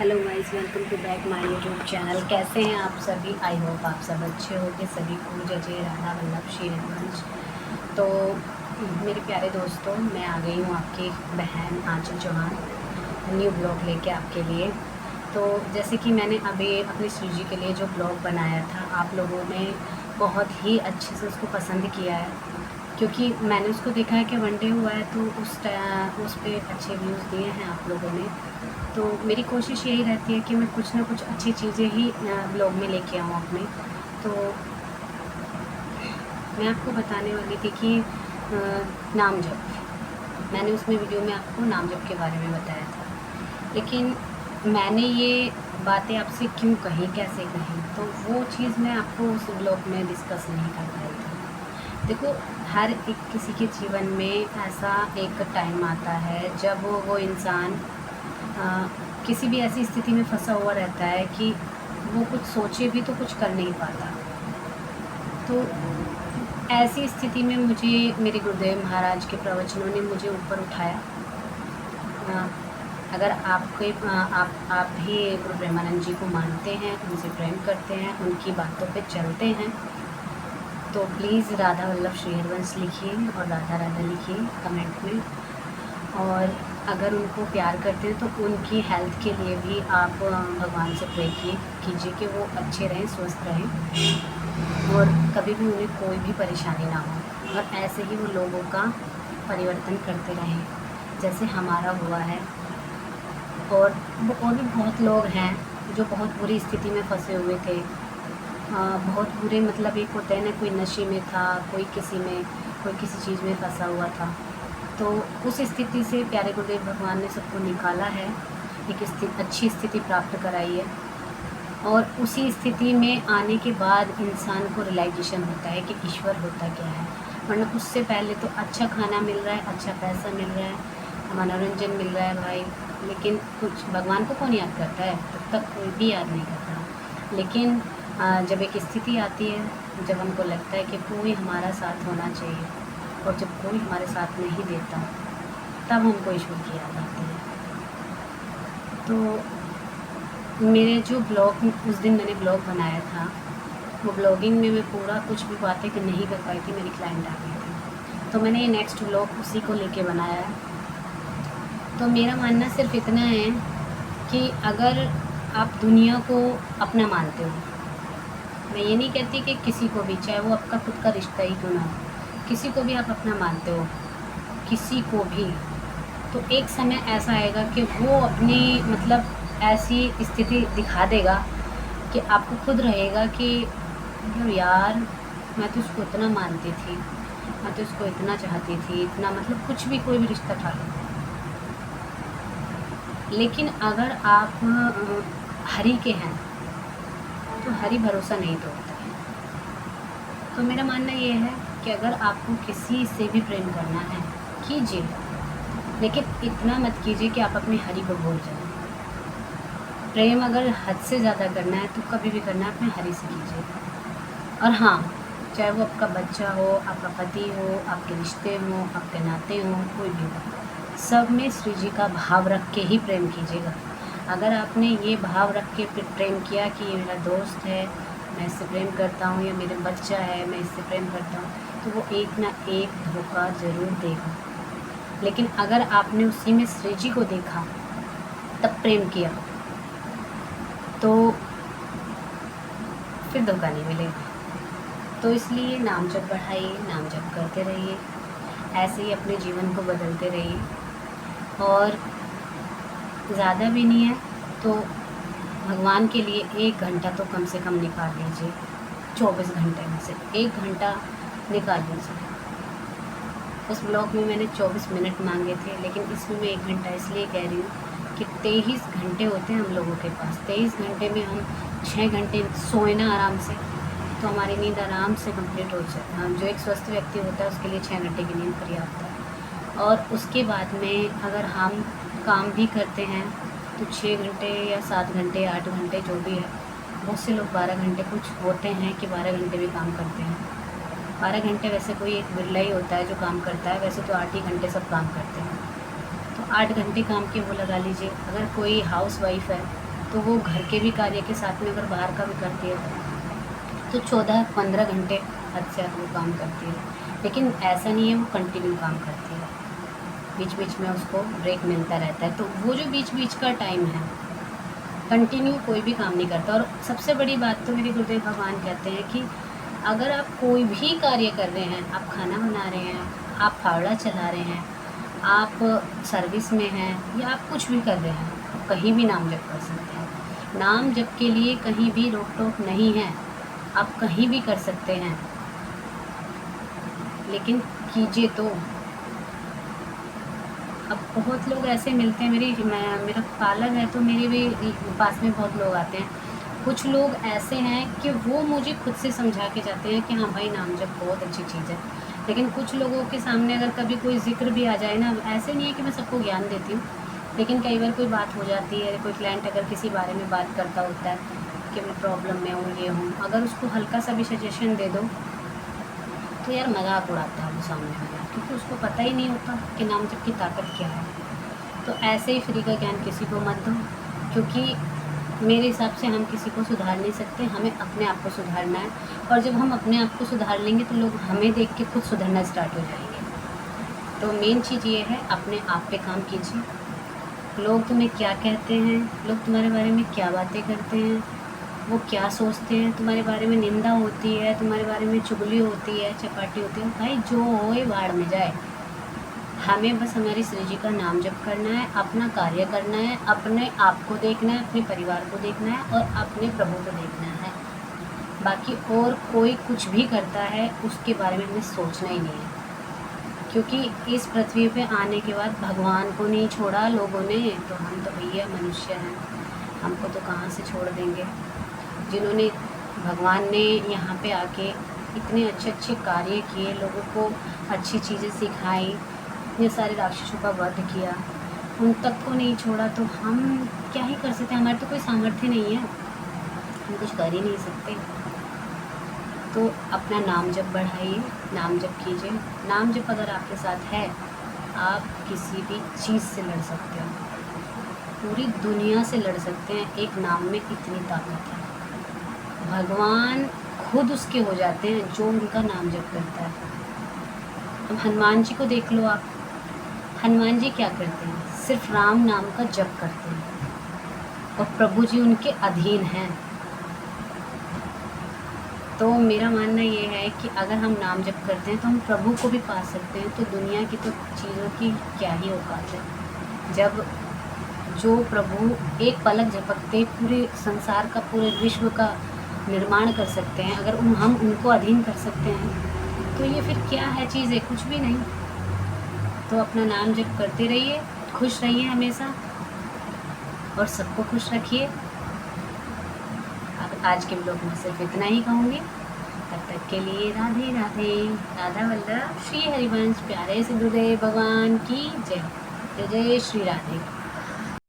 Hello guys, welcome to back my YouTube channel. कैसे हैं आप सभी? आई होप आप सब अच्छे होंगे। सभी को जय जय राधा वल्लभ श्री हरिवंश। तो मेरे प्यारे दोस्तों, मैं आ गई हूँ आपकी बहन आंचल चौहान न्यू ब्लॉग लेके आपके लिए। तो जैसे कि मैंने अभी अपनी श्रीजी के लिए जो ब्लॉग बनाया था, आप लोगों ने बहुत ही अच्छे से उसको पसंद किया है, क्योंकि मैंने उसको देखा है कि वनडे हुआ है तो उस पे अच्छे व्यूज़ दिए हैं आप लोगों ने। तो मेरी कोशिश यही रहती है कि मैं कुछ ना कुछ अच्छी चीज़ें ही ब्लॉग में लेके आऊँ अपने। तो मैं आपको बताने वाली थी कि नाम जप, मैंने उसमें वीडियो में आपको नाम जप के बारे में बताया था, लेकिन मैंने ये बातें आपसे क्यों कही, कैसे कही, तो वो चीज़ मैं आपको उस ब्लॉग में डिस्कस नहीं कर पाई थी। देखो, हर एक किसी के जीवन में ऐसा एक टाइम आता है जब वो इंसान किसी भी ऐसी स्थिति में फंसा हुआ रहता है कि वो कुछ सोचे भी तो कुछ कर नहीं पाता। तो ऐसी स्थिति में मुझे मेरे गुरुदेव महाराज के प्रवचनों ने मुझे ऊपर उठाया। अगर आप भी गुरु प्रेमानंद जी को मानते हैं, उनसे प्रेम करते हैं, उनकी बातों पे चलते हैं, तो प्लीज़ राधा वल्लभ श्री हरिवंश लिखिए और राधा राधा लिखिए कमेंट में। और अगर उनको प्यार करते हैं तो उनकी हेल्थ के लिए भी आप भगवान से प्रे कीजिए कि वो अच्छे रहें, स्वस्थ रहें और कभी भी उन्हें कोई भी परेशानी ना हो, और ऐसे ही वो लोगों का परिवर्तन करते रहें जैसे हमारा हुआ है। और भी बहुत लोग हैं जो बहुत बुरी स्थिति में फंसे हुए थे। बहुत बुरे, मतलब एक होता है ना, कोई नशे में था, कोई किसी चीज़ में फंसा हुआ था। तो उस स्थिति से प्यारे गुरुदेव भगवान ने सबको निकाला है, एक अच्छी स्थिति प्राप्त कराई है। और उसी स्थिति में आने के बाद इंसान को रियलाइजेशन होता है कि ईश्वर होता क्या है। वरना उससे पहले तो अच्छा खाना मिल रहा है, अच्छा पैसा मिल रहा है, मनोरंजन मिल रहा है भाई, लेकिन कुछ भगवान को कौन याद करता है? तब तक कोई भी याद नहीं करता। लेकिन जब एक स्थिति आती है, जब हमको लगता है कि कोई हमारा साथ होना चाहिए, और जब कोई हमारे साथ नहीं देता, तब हमको ईश्वर की याद आती है। तो मेरे जो ब्लॉग, उस दिन मैंने ब्लॉग बनाया था, वो ब्लॉगिंग में मैं पूरा कुछ भी बातें नहीं कर पाई थी, मेरी क्लाइंट आ गई थी, तो मैंने ये नेक्स्ट ब्लॉग उसी को लेके बनाया है। तो मेरा मानना सिर्फ इतना है कि अगर आप दुनिया को अपना मानते हो, मैं ये नहीं कहती कि किसी को भी, चाहे वो आपका खुद का रिश्ता ही क्यों ना हो, किसी को भी आप अपना मानते हो, किसी को भी, तो एक समय ऐसा आएगा कि वो अपनी, मतलब ऐसी स्थिति दिखा देगा कि आपको खुद रहेगा कि मतलब यार, मैं तो उसको इतना मानती थी, मैं तो उसको इतना चाहती थी, इतना, मतलब कुछ भी, कोई भी रिश्ता था। लेकिन अगर आप हरि के हैं तो हरि भरोसा नहीं तोड़ता है। तो मेरा मानना ये है कि अगर आपको किसी से भी प्रेम करना है, कीजिए, लेकिन इतना मत कीजिए कि आप अपने हरि को भूल जाएं। प्रेम अगर हद से ज़्यादा करना है तो कभी भी करना है अपने हरि से कीजिए। और हाँ, चाहे वो आपका बच्चा हो, आपका पति हो, आपके रिश्ते हों, आपके नाते हों, कोई भी हो, सब में श्री जी का भाव रख के ही प्रेम कीजिएगा। अगर आपने ये भाव रख के प्रेम किया कि ये मेरा दोस्त है, मैं इससे प्रेम करता हूँ, या मेरा बच्चा है, मैं इससे प्रेम करता हूँ, तो वो एक ना एक धोखा ज़रूर देगा। लेकिन अगर आपने उसी में श्री जी को देखा, तब प्रेम किया, तो फिर धोखा नहीं मिलेगा। तो इसलिए नाम जप बढ़ाइए, नाम जप करते रहिए, ऐसे ही अपने जीवन को बदलते रहिए। और ज़्यादा भी नहीं है तो भगवान के लिए 1 घंटा तो कम से कम निकाल लीजिए। 24 घंटे में से 1 घंटा निकाल लीजिए। उस ब्लॉग में मैंने 24 मिनट मांगे थे, लेकिन इसमें मैं 1 घंटा इसलिए कह रही हूँ कि 23 घंटे होते हैं हम लोगों के पास। 23 घंटे में हम 6 घंटे सोए ना आराम से, तो हमारी नींद आराम से कंप्लीट हो जाए। हाँ, जो एक स्वस्थ व्यक्ति होता है उसके लिए 6 घंटे की नींद पर्याप्त है। और उसके बाद में अगर हम काम भी करते हैं तो 6 घंटे या 7 घंटे, 8 घंटे, जो भी है। बहुत से लोग 12 घंटे, कुछ होते हैं कि 12 घंटे भी काम करते हैं। 12 घंटे वैसे कोई एक बिरला ही होता है जो काम करता है, वैसे तो 8 ही घंटे सब काम करते हैं। तो 8 घंटे काम के वो लगा लीजिए। अगर कोई हाउस वाइफ है तो वो घर के भी कार्य के साथ में अगर बाहर का भी करती है तो 14-15 घंटे हद से ज़्यादा वो काम करती है। लेकिन ऐसा नहीं है वो कंटिन्यू काम करती है, बीच बीच में उसको ब्रेक मिलता रहता है। तो वो जो बीच बीच का टाइम है कंटिन्यू कोई भी काम नहीं करता। और सबसे बड़ी बात तो मेरे गुरुदेव भगवान कहते हैं कि अगर आप कोई भी कार्य कर रहे हैं, आप खाना बना रहे हैं, आप फावड़ा चला रहे हैं, आप सर्विस में हैं या आप कुछ भी कर रहे हैं, आप कहीं भी नाम जप कर सकते हैं। नाम जप के लिए कहीं भी रोक टोक नहीं है, आप कहीं भी कर सकते हैं, लेकिन कीजिए तो। अब बहुत लोग ऐसे मिलते हैं, मेरा पार्लर है तो मेरे भी पास में बहुत लोग आते हैं। कुछ लोग ऐसे हैं कि वो मुझे खुद से समझा के जाते हैं कि हाँ भाई नाम जप बहुत अच्छी चीज़ है। लेकिन कुछ लोगों के सामने अगर कभी कोई ज़िक्र भी आ जाए ना, ऐसे नहीं है कि मैं सबको ज्ञान देती हूँ, लेकिन कई बार कोई बात हो जाती है, कोई क्लाइंट अगर किसी बारे में बात करता होता है कि मैं प्रॉब्लम में हूँ, ये हूँ, अगर उसको हल्का सा भी सजेशन दे दो तो यार मजाक उड़ाता है वो सामने वाला, क्योंकि उसको पता ही नहीं होता कि नाम जप की ताकत क्या है। तो ऐसे ही फ्री का ज्ञान किसी को मत दो, क्योंकि मेरे हिसाब से हम किसी को सुधार नहीं सकते, हमें अपने आप को सुधारना है। और जब हम अपने आप को सुधार लेंगे तो लोग हमें देख के खुद सुधरना स्टार्ट हो जाएंगे। तो मेन चीज़ ये है, अपने आप पे काम कीजिए। लोग तुम्हें क्या कहते हैं, लोग तुम्हारे बारे में क्या बातें करते हैं, वो क्या सोचते हैं, तुम्हारे बारे में निंदा होती है, तुम्हारे बारे में चुगली होती है, चपाटी होती है, भाई जो होए बाढ़ में जाए। हमें बस हमारी श्री जी का नाम जप करना है, अपना कार्य करना है, अपने आप को देखना है, अपने परिवार को देखना है और अपने प्रभु को देखना है। बाकी और कोई कुछ भी करता है उसके बारे में हमें सोचना ही नहीं है, क्योंकि इस पृथ्वी पे आने के बाद भगवान को नहीं छोड़ा लोगों ने, तो हम तो भैया मनुष्य हैं, हमको तो कहाँ से छोड़ देंगे। जिन्होंने भगवान ने यहाँ पे आके इतने अच्छे अच्छे कार्य किए, लोगों को अच्छी चीज़ें सिखाई, इतने सारे राक्षसों का वध किया, उन तक को नहीं छोड़ा, तो हम क्या ही कर सकते हैं। हमारे तो कोई सामर्थ्य नहीं है, हम कुछ कर ही नहीं सकते। तो अपना नाम जप बढ़ाइए, नाम जप कीजिए। नाम जप अगर आपके साथ है, आप किसी भी चीज़ से लड़ सकते हो, पूरी दुनिया से लड़ सकते हैं। एक नाम में इतनी ताकत है, भगवान खुद उसके हो जाते हैं जो उनका नाम जप करता है। अब हनुमान जी को देख लो आप, हनुमान जी क्या करते हैं, सिर्फ राम नाम का जप करते हैं और प्रभु जी उनके अधीन हैं। तो मेरा मानना ये है कि अगर हम नाम जप करते हैं तो हम प्रभु को भी पा सकते हैं। तो दुनिया की तो चीज़ों की क्या ही औकात है, जब जो प्रभु एक पलक झपकते पूरे संसार का, पूरे विश्व का निर्माण कर सकते हैं, अगर हम उनको अधीन कर सकते हैं तो ये फिर क्या है चीज़ है, कुछ भी नहीं। तो अपना नाम जप करते रहिए, खुश रहिए हमेशा और सबको खुश रखिए। अब आज के ब्लॉग में सिर्फ इतना ही कहूँगी, तब तक के लिए राधे राधे। राधा वल्लभ श्री हरिवंश प्यारे से गुरुदेव भगवान की जय। जय जय श्री राधे।